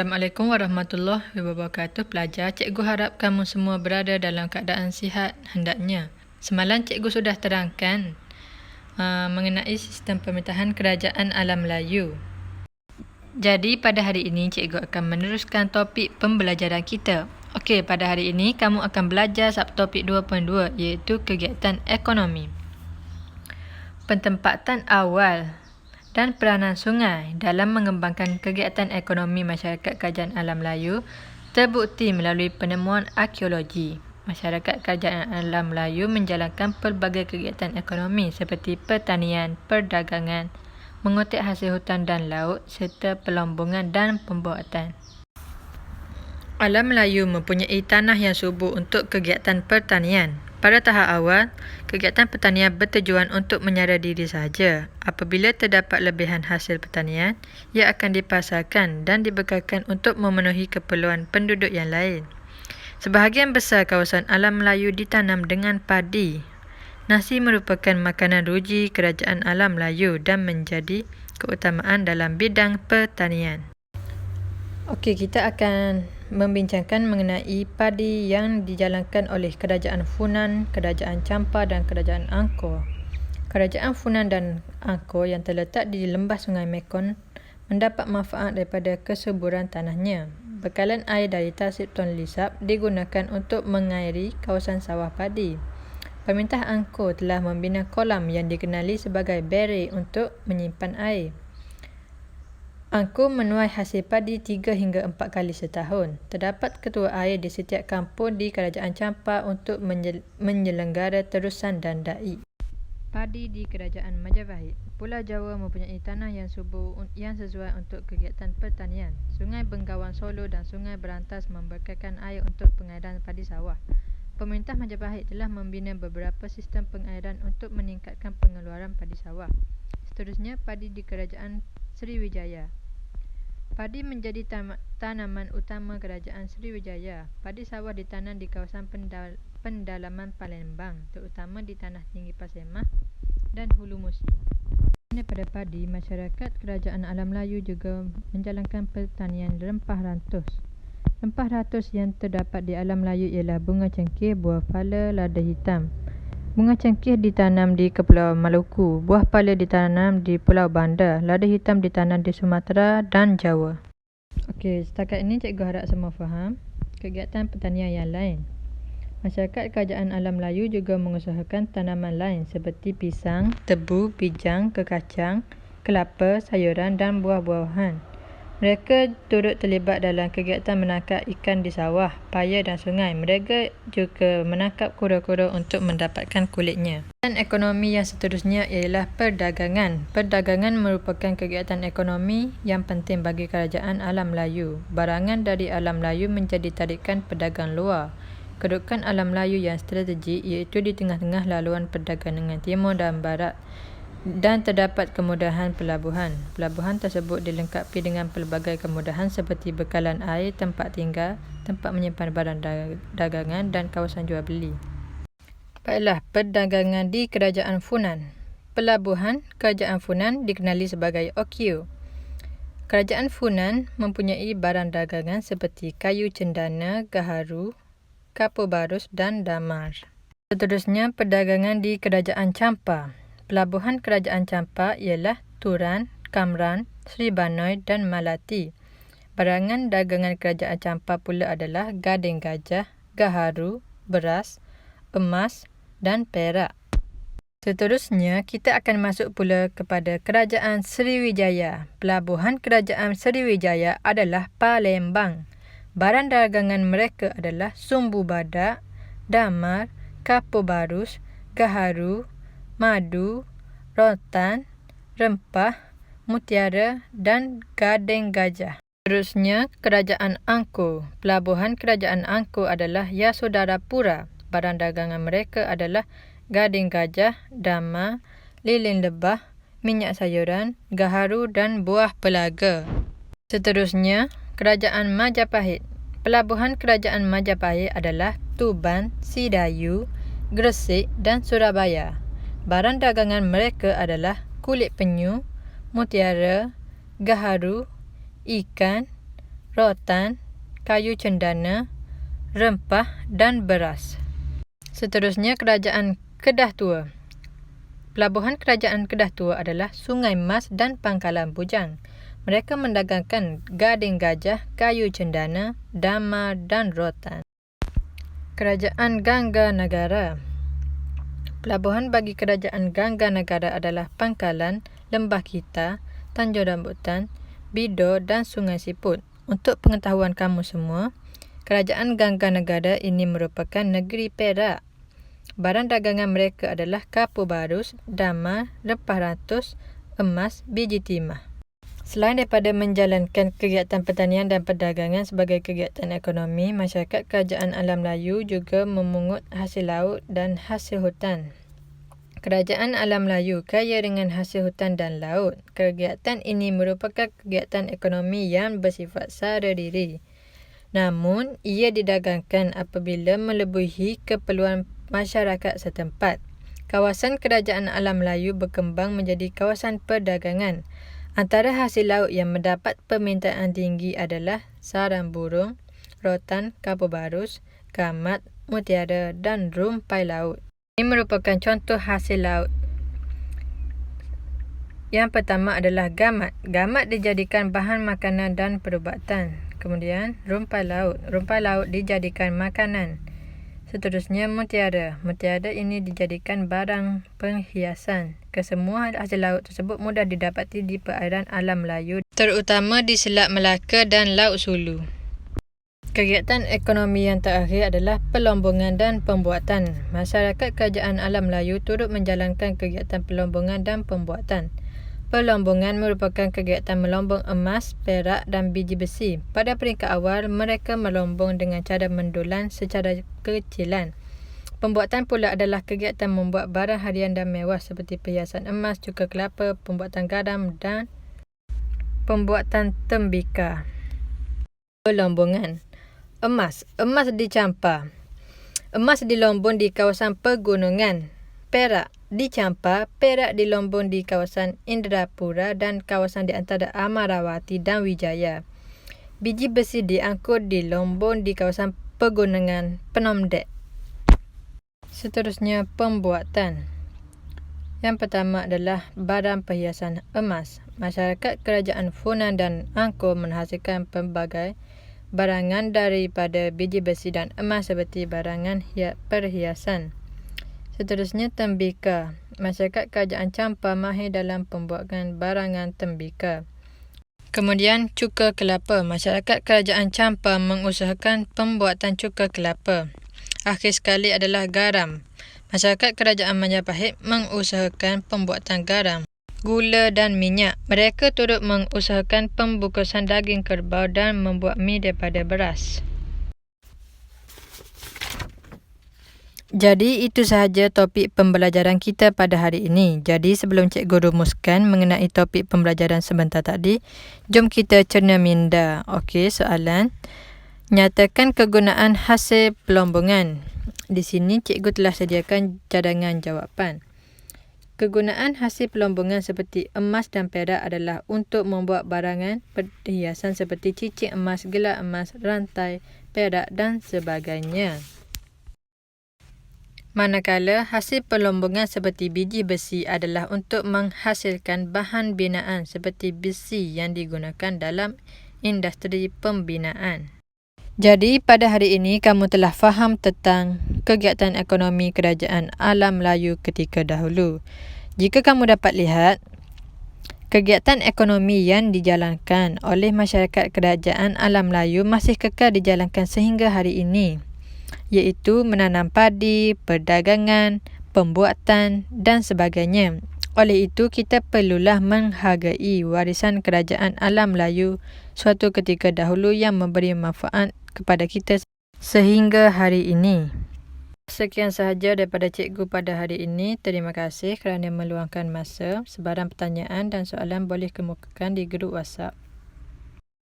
Assalamualaikum warahmatullahi wabarakatuh. Pelajar, cikgu harap kamu semua berada dalam keadaan sihat hendaknya. Semalam cikgu sudah terangkan mengenai sistem pemerintahan kerajaan alam Melayu. Jadi pada hari ini cikgu akan meneruskan topik pembelajaran kita. Okey, pada hari ini kamu akan belajar subtopik 2.2 iaitu kegiatan ekonomi. Pentempatan awal dan peranan sungai dalam mengembangkan kegiatan ekonomi masyarakat kerajaan alam Melayu terbukti melalui penemuan arkeologi. Masyarakat kerajaan alam Melayu menjalankan pelbagai kegiatan ekonomi seperti pertanian, perdagangan, mengutip hasil hutan dan laut serta pelombongan dan pembuatan. Alam Melayu mempunyai tanah yang subur untuk kegiatan pertanian. Pada tahap awal, kegiatan pertanian bertujuan untuk menyara diri sahaja. Apabila terdapat lebihan hasil pertanian, ia akan dipasarkan dan dibekalkan untuk memenuhi keperluan penduduk yang lain. Sebahagian besar kawasan alam Melayu ditanam dengan padi. Nasi merupakan makanan ruji kerajaan alam Melayu dan menjadi keutamaan dalam bidang pertanian. Okey, kita akan membincangkan mengenai padi yang dijalankan oleh Kerajaan Funan, Kerajaan Champa dan Kerajaan Angkor. Kerajaan Funan dan Angkor yang terletak di lembah Sungai Mekong mendapat manfaat daripada kesuburan tanahnya. Bekalan air dari Tasip Tonle Sap digunakan untuk mengairi kawasan sawah padi. Pemerintah Angkor telah membina kolam yang dikenali sebagai Bere untuk menyimpan air. Angkor menuai hasil padi 3 hingga 4 kali setahun. Terdapat ketua air di setiap kampung di Kerajaan Champa untuk menyelenggara terusan dan da'i. Padi di Kerajaan Majapahit. Pulau Jawa mempunyai tanah yang subur yang sesuai untuk kegiatan pertanian. Sungai Bengawan Solo dan Sungai Berantas membekalkan air untuk pengairan padi sawah. Pemerintah Majapahit telah membina beberapa sistem pengairan untuk meningkatkan pengeluaran padi sawah. Seterusnya, padi di Kerajaan Sriwijaya. Padi menjadi tanaman utama Kerajaan Sriwijaya. Padi sawah ditanam di kawasan pendalaman Palembang, terutama di tanah tinggi Pasemah dan Hulu Musi. Pada padi, masyarakat Kerajaan Alam Melayu juga menjalankan pertanian rempah rantus. Rempah rantus yang terdapat di Alam Melayu ialah bunga cengkeh, buah pala, lada hitam. Bunga cengkeh ditanam di Kepulauan Maluku, buah pala ditanam di Pulau Banda, lada hitam ditanam di Sumatera dan Jawa. Okey, setakat ini cikgu harap semua faham kegiatan pertanian yang lain. Masyarakat Kerajaan Alam Melayu juga mengusahakan tanaman lain seperti pisang, tebu, bijang, kekacang, kelapa, sayuran dan buah-buahan. Mereka turut terlibat dalam kegiatan menangkap ikan di sawah, paya dan sungai. Mereka juga menangkap kura-kura untuk mendapatkan kulitnya. Dan ekonomi yang seterusnya ialah perdagangan. Perdagangan merupakan kegiatan ekonomi yang penting bagi Kerajaan Alam Melayu. Barangan dari Alam Melayu menjadi tarikan pedagang luar. Kedudukan Alam Melayu yang strategik iaitu di tengah-tengah laluan perdagangan timur dan barat. Dan terdapat kemudahan pelabuhan. Pelabuhan tersebut dilengkapi dengan pelbagai kemudahan seperti bekalan air, tempat tinggal, tempat menyimpan barang dagangan dan kawasan jual beli. Baiklah, perdagangan di Kerajaan Funan. Pelabuhan Kerajaan Funan dikenali sebagai OKU. Kerajaan Funan mempunyai barang dagangan seperti kayu cendana, gaharu, kapur barus dan damar. Seterusnya, perdagangan di Kerajaan Champa. Pelabuhan Kerajaan Champa ialah Turan, Kamran, Sri Banoi dan Malati. Barangan dagangan Kerajaan Champa pula adalah gading gajah, gaharu, beras, emas dan perak. Seterusnya, kita akan masuk pula kepada Kerajaan Sriwijaya. Pelabuhan Kerajaan Sriwijaya adalah Palembang. Barang dagangan mereka adalah sumbu badak, damar, kapur barus, gaharu, madu, rotan, rempah, mutiara dan gading gajah. Seterusnya, Kerajaan Angkor. Pelabuhan Kerajaan Angkor adalah Yasodharapura. Barang dagangan mereka adalah gading gajah, damar, lilin lebah, minyak sayuran, gaharu dan buah pelaga. Seterusnya, Kerajaan Majapahit. Pelabuhan Kerajaan Majapahit adalah Tuban, Sidayu, Gresik dan Surabaya. Barang dagangan mereka adalah kulit penyu, mutiara, gaharu, ikan, rotan, kayu cendana, rempah dan beras. Seterusnya, Kerajaan Kedah Tua. Pelabuhan Kerajaan Kedah Tua adalah Sungai Mas dan Pangkalan Bujang. Mereka mendagangkan gading gajah, kayu cendana, dama dan rotan. Kerajaan Gangga Negara. Pelabuhan bagi Kerajaan Gangga Negara adalah Pangkalan, Lembah Kita, Tanjung Rambutan, Bido dan Sungai Siput. Untuk pengetahuan kamu semua, Kerajaan Gangga Negara ini merupakan negeri Perak. Barang dagangan mereka adalah kapur barus, dama, rempah ratus, emas, biji timah. Selain daripada menjalankan kegiatan pertanian dan perdagangan sebagai kegiatan ekonomi, masyarakat Kerajaan Alam Melayu juga memungut hasil laut dan hasil hutan. Kerajaan Alam Melayu kaya dengan hasil hutan dan laut. Kegiatan ini merupakan kegiatan ekonomi yang bersifat sara diri. Namun, ia didagangkan apabila melebihi keperluan masyarakat setempat. Kawasan Kerajaan Alam Melayu berkembang menjadi kawasan perdagangan. Antara hasil laut yang mendapat permintaan tinggi adalah sarang burung, rotan, kapur barus, kamat, mutiara dan rumpai laut. Ini merupakan contoh hasil laut. Yang pertama adalah gamat. Gamat dijadikan bahan makanan dan perubatan. Kemudian rumpai laut. Rumpai laut dijadikan makanan. Seterusnya mutiara. Mutiara ini dijadikan barang perhiasan. Kesemua hasil laut tersebut mudah didapati di perairan alam Melayu, terutama di Selat Melaka dan Laut Sulu. Kegiatan ekonomi yang terakhir adalah pelombongan dan pembuatan. Masyarakat Kerajaan Alam Melayu turut menjalankan kegiatan pelombongan dan pembuatan. Pelombongan merupakan kegiatan melombong emas, perak dan biji besi. Pada peringkat awal, mereka melombong dengan cara mendulan secara kecilan. Pembuatan pula adalah kegiatan membuat barang harian dan mewah seperti perhiasan emas, cuka kelapa, pembuatan garam dan pembuatan tembikar. Pelombongan emas. Emas dicampar. Emas dilombong di kawasan pegunungan. Perak dicampar. Perak dilombong di kawasan Indrapura dan kawasan di antara Amarawati dan Wijaya. Biji besi diangkut di lombong di kawasan pegunungan Phnom Dek. Seterusnya, pembuatan. Yang pertama adalah barang perhiasan emas. Masyarakat Kerajaan Funan dan Angkor menghasilkan pelbagai barangan daripada biji besi dan emas seperti barangan perhiasan. Seterusnya, tembikar. Masyarakat Kerajaan Champa mahir dalam pembuatan barangan tembikar. Kemudian, cuka kelapa. Masyarakat Kerajaan Champa mengusahakan pembuatan cuka kelapa. Akhir sekali adalah garam. Masyarakat Kerajaan Majapahit mengusahakan pembuatan garam, gula dan minyak. Mereka turut mengusahakan pembungkusan daging kerbau dan membuat mi daripada beras. Jadi itu sahaja topik pembelajaran kita pada hari ini. Jadi sebelum cikgu rumuskan mengenai topik pembelajaran sebentar tadi, jom kita cerna minda. Okey, soalan. Nyatakan kegunaan hasil pelombongan. Di sini cikgu telah sediakan cadangan jawapan. Kegunaan hasil pelombongan seperti emas dan perak adalah untuk membuat barangan perhiasan seperti cincin emas, gelar emas, rantai perak dan sebagainya. Manakala hasil pelombongan seperti biji besi adalah untuk menghasilkan bahan binaan seperti besi yang digunakan dalam industri pembinaan. Jadi pada hari ini kamu telah faham tentang kegiatan ekonomi Kerajaan Alam Melayu ketika dahulu. Jika kamu dapat lihat, kegiatan ekonomi yang dijalankan oleh masyarakat Kerajaan Alam Melayu masih kekal dijalankan sehingga hari ini, iaitu menanam padi, perdagangan, pembuatan dan sebagainya. Oleh itu, kita perlulah menghargai warisan Kerajaan Alam Melayu suatu ketika dahulu yang memberi manfaat kepada kita sehingga hari ini. Sekian sahaja daripada cikgu pada hari ini. Terima kasih kerana meluangkan masa. Sebarang pertanyaan dan soalan boleh kemukakan di grup WhatsApp.